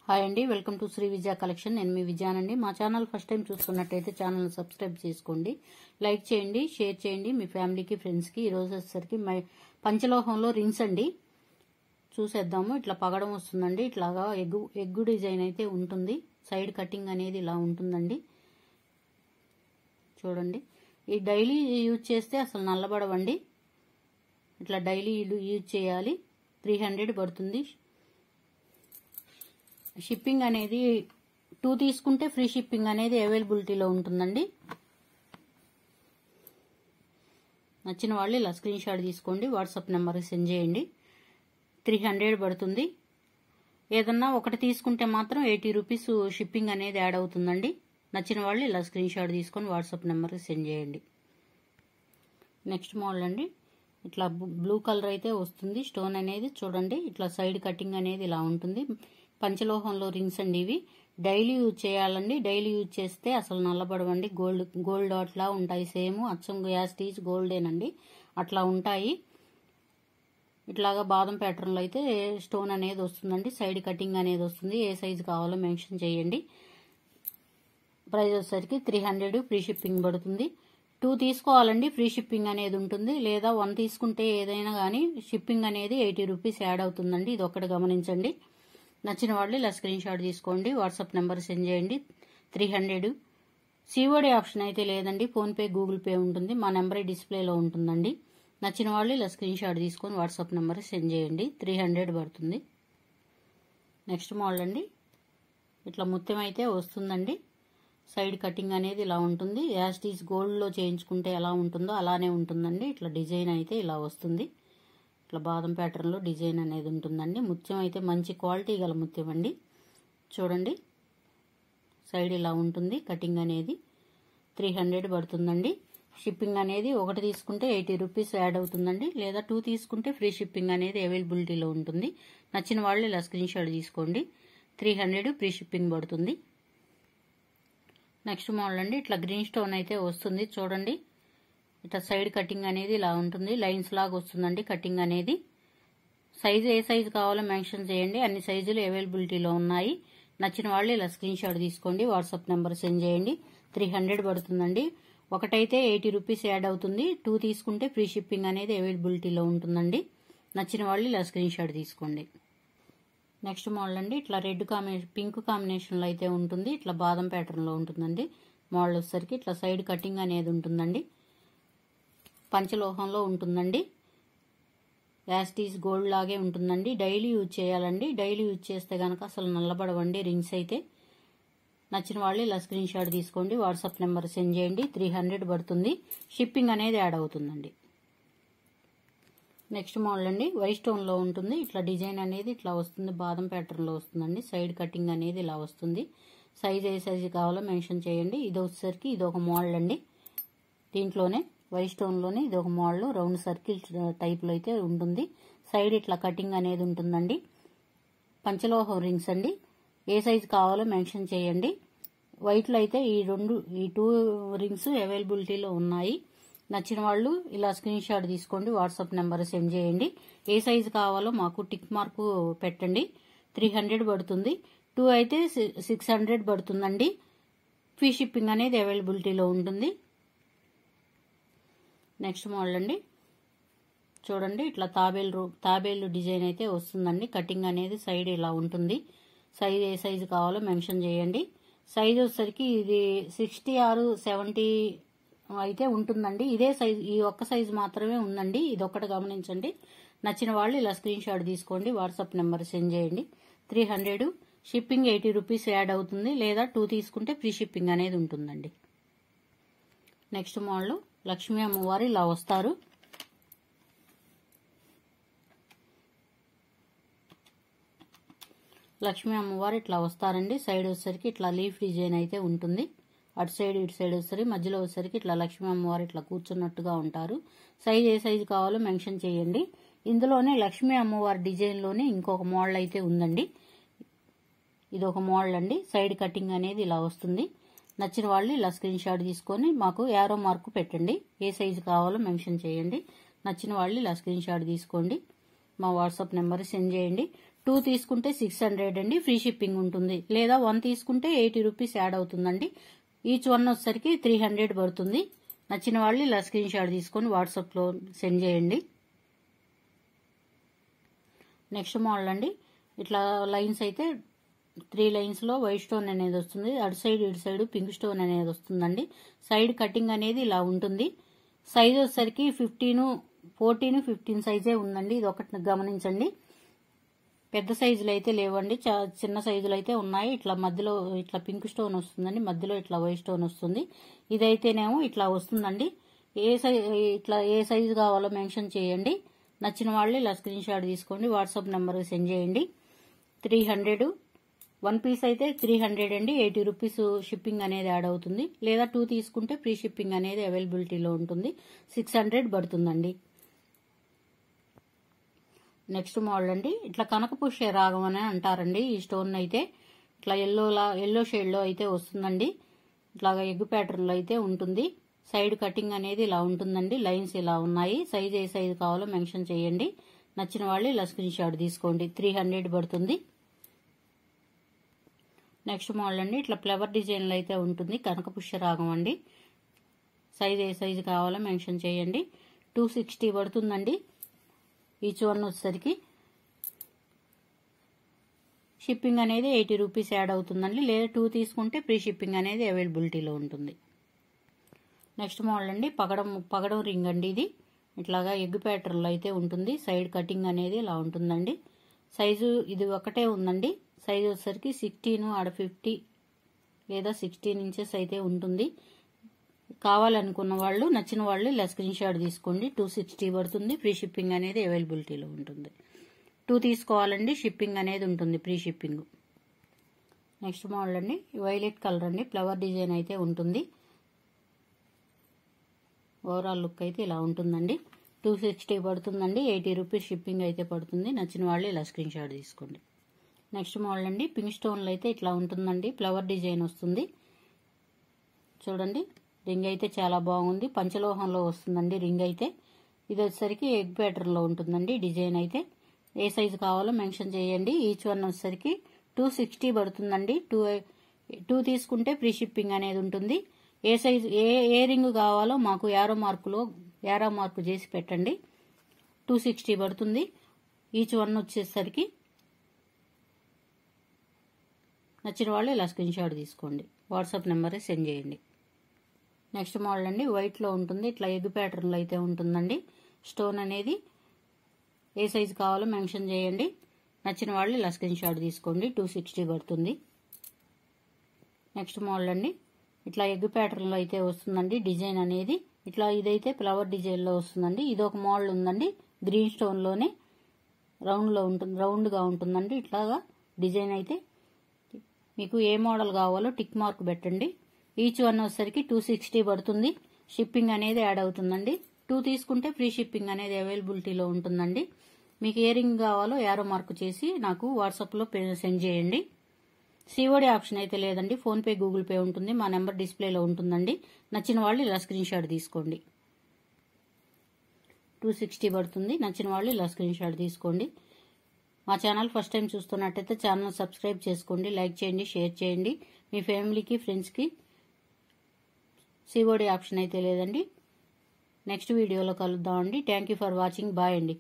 Hi అండి, welcome to Shri Vijaya collection. నేను మీ విజయానండి. మా ఛానల్ ఫస్ట్ టైం చూస్తున్నట్టయితే ఛానల్ సబ్స్క్రైబ్ చేసుకోండి, లైక్ చేయండి, షేర్ చేయండి మీ ఫ్యామిలీకి, ఫ్రెండ్స్కి. ఈరోజు వచ్చేసరికి పంచలోహంలో రింగ్స్ అండి. చూసేద్దాము. ఇట్లా పగడం వస్తుందండి. ఇట్లాగా ఎగ్గు డిజైన్ అయితే ఉంటుంది. సైడ్ కటింగ్ అనేది ఇలా ఉంటుందండి. చూడండి, ఈ డైలీ యూజ్ చేస్తే అసలు నల్లబడవండి. ఇట్లా డైలీ యూజ్ చేయాలి. 300 పడుతుంది. షిప్పింగ్ అనేది 2 తీసుకుంటే ఫ్రీ షిప్పింగ్ అనేది అవైలబిలిటీలో ఉంటుందండి. నచ్చిన వాళ్ళు ఇలా స్క్రీన్ షాట్ తీసుకోండి, వాట్సాప్ నెంబర్కి సెండ్ చేయండి. 300 పడుతుంది. ఏదన్నా ఒకటి తీసుకుంటే మాత్రం 80 రూపీస్ షిప్పింగ్ అనేది యాడ్ అవుతుందండి. నచ్చిన వాళ్ళు ఇలా స్క్రీన్ షాట్ తీసుకొని వాట్సాప్ నెంబర్కి సెండ్ చేయండి. నెక్స్ట్ మోడల్ అండి. ఇట్లా బ్లూ కలర్ అయితే వస్తుంది. స్టోన్ అనేది చూడండి, ఇట్లా సైడ్ కటింగ్ అనేది ఇలా ఉంటుంది. పంచలోహంలో రింగ్స్ అండి. ఇవి డైలీ యూజ్ చేయాలండి. డైలీ యూజ్ చేస్తే అసలు నల్లబడవండి. గోల్డ్ అట్లా ఉంటాయి. సేమ్ అచ్చం యాస్టీజ్ గోల్డేనండి. అట్లా ఉంటాయి. ఇట్లాగా బాదం ప్యాటర్న్లో అయితే స్టోన్ అనేది వస్తుందండి. సైడ్ కటింగ్ అనేది వస్తుంది. ఏ సైజు కావాలో మెన్షన్ చేయండి. ప్రైస్ వచ్చేసరికి 300 ఫ్రీ షిప్పింగ్ పడుతుంది. 2 తీసుకోవాలండి, ఫ్రీ షిప్పింగ్ అనేది ఉంటుంది. లేదా 1 తీసుకుంటే ఏదైనా కానీ షిప్పింగ్ అనేది 80 రూపీస్ యాడ్ అవుతుందండి. ఇది ఒక్కటి గమనించండి. నచ్చిన వాళ్ళు ఇలా స్క్రీన్ షాట్ తీసుకోండి, వాట్సాప్ నెంబర్ సెండ్ చేయండి. 300. సిఓడి ఆప్షన్ అయితే లేదండి. ఫోన్పే, గూగుల్ పే ఉంటుంది. మా నెంబర్ డిస్ప్లేలో ఉంటుందండి. నచ్చిన వాళ్ళు ఇలా స్క్రీన్ షాట్ తీసుకొని వాట్సాప్ నెంబర్ సెండ్ చేయండి. 300 పడుతుంది. నెక్స్ట్ మోడల్ అండి. ఇట్లా ముత్యం అయితే వస్తుందండి. సైడ్ కటింగ్ అనేది ఇలా ఉంటుంది. యాస్టీస్ గోల్డ్లో చేయించుకుంటే ఎలా ఉంటుందో అలానే ఉంటుందండి. ఇట్లా డిజైన్ అయితే ఇలా వస్తుంది. ఇట్లా బాదం ప్యాటర్న్లో డిజైన్ అనేది ఉంటుందండి. ముత్యం అయితే మంచి క్వాలిటీ గల ముత్యం అండి. చూడండి, సైడ్ ఇలా ఉంటుంది కటింగ్ అనేది. 300 పడుతుందండి. షిప్పింగ్ అనేది ఒకటి తీసుకుంటే 80 రూపీస్ యాడ్ అవుతుందండి. లేదా 2 తీసుకుంటే ఫ్రీ షిప్పింగ్ అనేది అవైలబిలిటీలో ఉంటుంది. నచ్చిన వాళ్ళు ఇలా స్క్రీన్ షాట్ తీసుకోండి. 300 ఫ్రీ షిప్పింగ్ పడుతుంది. నెక్స్ట్ మోడల్ అండి. ఇట్లా గ్రీన్ స్టోన్ అయితే వస్తుంది. చూడండి, ఇట్లా సైడ్ కటింగ్ అనేది ఇలా ఉంటుంది. లైన్స్ లాగా వస్తుందండి కటింగ్ అనేది. సైజు ఏ సైజు కావాలో మెన్షన్ చేయండి. అన్ని సైజులు అవైలబిలిటీలో ఉన్నాయి. నచ్చిన వాళ్ళు ఇలా స్క్రీన్ షాట్ తీసుకోండి, వాట్సాప్ నెంబర్ సెండ్ చేయండి. 300 పడుతుందండి. ఒకటైతే 80 రూపీస్ యాడ్ అవుతుంది. 2 తీసుకుంటే ఫ్రీ షిప్పింగ్ అనేది అవైలబిలిటీలో ఉంటుందండి. నచ్చిన వాళ్ళు ఇలా స్క్రీన్ షాట్ తీసుకోండి. నెక్స్ట్ మోడల్ అండి. ఇట్లా రెడ్ పింక్ కాంబినేషన్లో అయితే ఉంటుంది. ఇట్లా బాదం ప్యాటర్న్లో ఉంటుందండి. మోడల్ వచ్చేసరికి ఇట్లా సైడ్ కటింగ్ అనేది ఉంటుందండి. పంచలోహంలో ఉంటుందండి. యాస్టీస్ గోల్డ్ లాగే ఉంటుందండి. డైలీ యూజ్ చేయాలండి. డైలీ యూజ్ చేస్తే కనుక అసలు నల్లబడవండి రింగ్స్ అయితే. నచ్చిన వాళ్ళు ఇలా స్క్రీన్ షాట్ తీసుకోండి, వాట్సాప్ నెంబర్ సెండ్ చేయండి. 300 పడుతుంది. షిప్పింగ్ అనేది యాడ్ అవుతుందండి. నెక్స్ట్ మోడల్ అండి. వైట్ స్టోన్లో ఉంటుంది. ఇట్లా డిజైన్ అనేది ఇట్లా వస్తుంది. బాదం ప్యాటర్న్లో వస్తుందండి. సైడ్ కటింగ్ అనేది ఇలా వస్తుంది. సైజ్ ఏ సైజు కావాలో మెన్షన్ చేయండి. ఇది వచ్చేసరికి ఇది ఒక మోడల్ అండి. దీంట్లోనే వైట్ స్టోన్లోనే ఇది ఒక మోడల్. రౌండ్ సర్కిల్ టైప్లో అయితే ఉంటుంది. సైడ్ ఇట్లా కటింగ్ అనేది ఉంటుందండి. పంచలోహం రింగ్స్ అండి. ఏ సైజు కావాలో మెన్షన్ చేయండి. వైట్లో అయితే ఈ 2 రింగ్స్ అవైలబిలిటీలో ఉన్నాయి. నచ్చిన వాళ్ళు ఇలా స్క్రీన్ షాట్ తీసుకోండి, వాట్సాప్ నెంబర్ సెండ్ చేయండి. ఏ సైజు కావాలో మాకు టిక్ మార్కు పెట్టండి. 300 పడుతుంది. 2 అయితే 600 పడుతుందండి. ఫ్రీ షిప్పింగ్ అనేది అవైలబిలిటీలో ఉంటుంది. నెక్స్ట్ మోడల్ అండి. చూడండి, ఇట్లా తాబేలు డిజైన్ అయితే వస్తుందండి. కటింగ్ అనేది సైడ్ ఇలా ఉంటుంది. సైజ్ ఏ సైజు కావాలో మెన్షన్ చేయండి. సైజ్ వచ్చేసరికి ఇది 60 ఆర్ 70 అయితే ఉంటుందండి. ఇదే సైజు, ఈ ఒక్క సైజు మాత్రమే ఉందండి. ఇది ఒక్కటి గమనించండి. నచ్చిన వాళ్ళు ఇలా స్క్రీన్ షాట్ తీసుకోండి, వాట్సాప్ నెంబర్ సెండ్ చేయండి. 300 షిప్పింగ్ 80 రూపీస్ యాడ్ అవుతుంది. లేదా 2 తీసుకుంటే ఫ్రీ షిప్పింగ్ అనేది ఉంటుందండి. నెక్స్ట్ మోడల్ లక్ష్మీ అమ్మవారు ఇలా వస్తారు. లక్ష్మీ అమ్మవారు ఇట్లా వస్తారండి. సైడ్ వచ్చేసరికి ఇట్లా లీఫ్ డిజైన్ అయితే ఉంటుంది. అటు సైడ్ ఇటు సైడ్ వచ్చేసరికి మధ్యలో వచ్చేసరికి ఇట్లా లక్ష్మీ అమ్మవారు ఇట్లా కూర్చున్నట్టుగా ఉంటారు. సైజ్ ఏ సైజు కావాలో మెన్షన్ చేయండి. ఇందులోనే లక్ష్మీ అమ్మవారి డిజైన్లోనే ఇంకొక మోడల్ అయితే ఉందండి. ఇది ఒక మోడల్ అండి. సైడ్ కటింగ్ అనేది ఇలా వస్తుంది. నచ్చిన వాళ్ళు ఇలా స్క్రీన్ షాట్ తీసుకొని మాకు యారో మార్కు పెట్టండి. ఏ సైజు కావాలో మెన్షన్ చేయండి. నచ్చిన వాళ్ళు ఇలా స్క్రీన్ షాట్ తీసుకోండి, మా వాట్సాప్ నెంబర్ సెండ్ చేయండి. 2 తీసుకుంటే 600 అండి, ఫ్రీ షిప్పింగ్ ఉంటుంది. లేదా 1 తీసుకుంటే 80 రూపీస్ యాడ్ అవుతుందండి. ఈచ్ వన్ వచ్చేసరికి 300 పడుతుంది. నచ్చిన వాళ్ళు ఇలా స్క్రీన్ షాట్ తీసుకొని వాట్సాప్లో సెండ్ చేయండి. నెక్స్ట్ మోడల్ అండి, ఇట్లా లైన్స్ అయితే 3 లైన్స్ లో వైట్ స్టోన్ అనేది వస్తుంది. అటు సైడ్ ఇటు సైడ్ పింక్ స్టోన్ అనేది వస్తుందండి. సైడ్ కటింగ్ అనేది ఇలా ఉంటుంది. సైజ్ వచ్చేసరికి 14, 15 సైజే ఉందండి. ఇది ఒకటి గమనించండి. పెద్ద సైజులు అయితే లేవండి, చిన్న సైజులు అయితే ఉన్నాయి. ఇట్లా మధ్యలో ఇట్లా పింక్ స్టోన్ వస్తుందండి, మధ్యలో ఇట్లా వైట్ స్టోన్ వస్తుంది. ఇదైతేనేమో ఇట్లా వస్తుందండి. ఇట్లా ఏ సైజు కావాలో మెన్షన్ చేయండి. నచ్చిన వాళ్ళు ఇలా స్క్రీన్ షాట్ తీసుకోండి, వాట్సాప్ నెంబర్ సెండ్ చేయండి. 300 1 పీస్ అయితే 300 అండి, 80 రూపీస్ షిప్పింగ్ అనేది యాడ్ అవుతుంది. లేదా 2 తీసుకుంటే ఫ్రీ షిప్పింగ్ అనేది అవైలబిలిటీలో ఉంటుంది. 600 పడుతుందండి. నెక్స్ట్ మోడల్ అండి, ఇట్లా కనకపుష్య రాగం అని అంటారండి. ఈ స్టోన్ అయితే ఇట్లా ఎల్లో షేడ్ లో అయితే వస్తుందండి. ఇట్లాగా ఎగ్ ప్యాటర్న్ లో అయితే ఉంటుంది. సైడ్ కటింగ్ అనేది ఇలా ఉంటుందండి. లైన్స్ ఇలా ఉన్నాయి. సైజ్ ఏ సైజు కావాలో మెన్షన్ చేయండి. నచ్చిన వాళ్ళు ఇలా స్క్రీన్ షాట్ తీసుకోండి. 300 పడుతుంది. నెక్స్ట్ మోడల్ అండి, ఇట్లా ఫ్లవర్ డిజైన్ లో అయితే ఉంటుంది. కనకపుష్య రాగం అండి. సైజ్ ఏ సైజు కావాలో మెన్షన్ చేయండి. 260 పడుతుందండి. ఈచ్ వన్ వచ్చేసరికి షిప్పింగ్ అనేది 80 రూపీస్ యాడ్ అవుతుందండి. లేదా 2 తీసుకుంటే ఫ్రీ షిప్పింగ్ అనేది అవైలబిలిటీలో ఉంటుంది. నెక్స్ట్ మోడల్ అండి, పగడం రింగ్ అండి. ఇది ఇట్లాగా ఎగ్ ప్యాటర్న్ లో అయితే ఉంటుంది. సైడ్ కటింగ్ అనేది ఇలా ఉంటుందండి. సైజు ఇది ఒకటే ఉందండి. సైజ్ వచ్చేసరికి 16 ఆడ 50 లేదా 16 ఇంచెస్ అయితే ఉంటుంది. కావాలనుకున్న వాళ్ళు నచ్చిన వాళ్ళు ఇలా స్క్రీన్ షాట్ తీసుకోండి. 260 పడుతుంది. ఫ్రీ షిప్పింగ్ అనేది అవైలబిలిటీలో ఉంటుంది. 2 తీసుకోవాలండి, షిప్పింగ్ అనేది ఉంటుంది, ఫ్రీ షిప్పింగ్. నెక్స్ట్ మోడల్ అండి, వైలెట్ కలర్ అండి. ఫ్లవర్ డిజైన్ అయితే ఉంటుంది. ఓవరాల్ లుక్ అయితే ఇలా ఉంటుందండి. 260 పడుతుందండి. 80 రూపీస్ షిప్పింగ్ అయితే పడుతుంది. నచ్చిన వాళ్ళు ఇలా స్క్రీన్ షాట్ తీసుకోండి. నెక్స్ట్ మోడల్ అండి, పింక్ స్టోన్లో అయితే ఇట్లా ఉంటుందండి. ఫ్లవర్ డిజైన్ వస్తుంది. చూడండి, రింగ్ అయితే చాలా బాగుంది. పంచలోహంలో వస్తుందండి రింగ్ అయితే. ఇది వచ్చేసరికి ఎగ్ ప్యాటర్న్ లో ఉంటుందండి. డిజైన్ అయితే ఏ సైజు కావాలో మెన్షన్ చేయండి. ఈచ్ వన్ వచ్చేసరికి 260 పడుతుందండి. 2 తీసుకుంటే ఫ్రీ షిప్పింగ్ అనేది ఉంటుంది. ఏ సైజు ఏ రింగ్ కావాలో మాకు యారో మార్కు చేసి పెట్టండి. 260 పడుతుంది. ఈచ్ వన్ వచ్చేసరికి నచ్చిన వాళ్ళు ఇలా స్క్రీన్ షాట్ తీసుకోండి. వాట్సాప్ నెంబర్ సెండ్ చేయండి. నెక్స్ట్ మోడల్ అండి, వైట్ లో ఉంటుంది. ఇట్లా ఎగ్ ప్యాటర్న్ లో అయితే ఉంటుందండి. స్టోన్ అనేది ఏ సైజు కావాలో మెన్షన్ చేయండి. నచ్చిన వాళ్ళు ఇలా స్క్రీన్ షాట్ తీసుకోండి. 260 పడుతుంది. నెక్స్ట్ మోడల్ అండి, ఇట్లా ఎగ్ ప్యాటర్న్ లో అయితే వస్తుందండి. డిజైన్ అనేది ఇట్లా ఇదైతే ఫ్లవర్ డిజైన్ లో వస్తుందండి. ఇది ఒక మోడల్ ఉందండి. గ్రీన్ స్టోన్ లోనే రౌండ్ గా ఉంటుందండి. ఇట్లాగా డిజైన్ అయితే మీకు ఏ మోడల్ కావాలో టిక్ మార్క్ పెట్టండి. ఈచ్ వన్ వచ్చేసరికి 260 పడుతుంది. షిప్పింగ్ అనేది యాడ్ అవుతుందండి. 2 తీసుకుంటే ఫ్రీ షిప్పింగ్ అనేది అవైలబిలిటీలో ఉంటుందండి. మీకు ఏ రింగ్ కావాలో యారో మార్క్ చేసి నాకు వాట్సాప్లో సెండ్ చేయండి. సిఓడి ఆప్షన్ అయితే లేదండి. ఫోన్పే, గూగుల్ పే ఉంటుంది. మా నెంబర్ డిస్ప్లేలో ఉంటుందండి. నచ్చిన వాళ్ళు ఇలా స్క్రీన్ షాట్ తీసుకోండి. 260 పడుతుంది. నచ్చిన వాళ్ళు ఇలా స్క్రీన్ షాట్ తీసుకోండి. మా ఛానల్ ఫస్ట్ టైం చూస్తున్నట్టయితే ఛానల్ సబ్స్క్రైబ్ చేసుకోండి, లైక్ చేయండి, షేర్ చేయండి. మీ ఫ్యామిలీకి, ఫ్రెండ్స్కి. సిఓడి ఆప్షన్ అయితే లేదండి. నెక్స్ట్ వీడియోలో కలుద్దామండి. Thank you for watching. Bye అండి.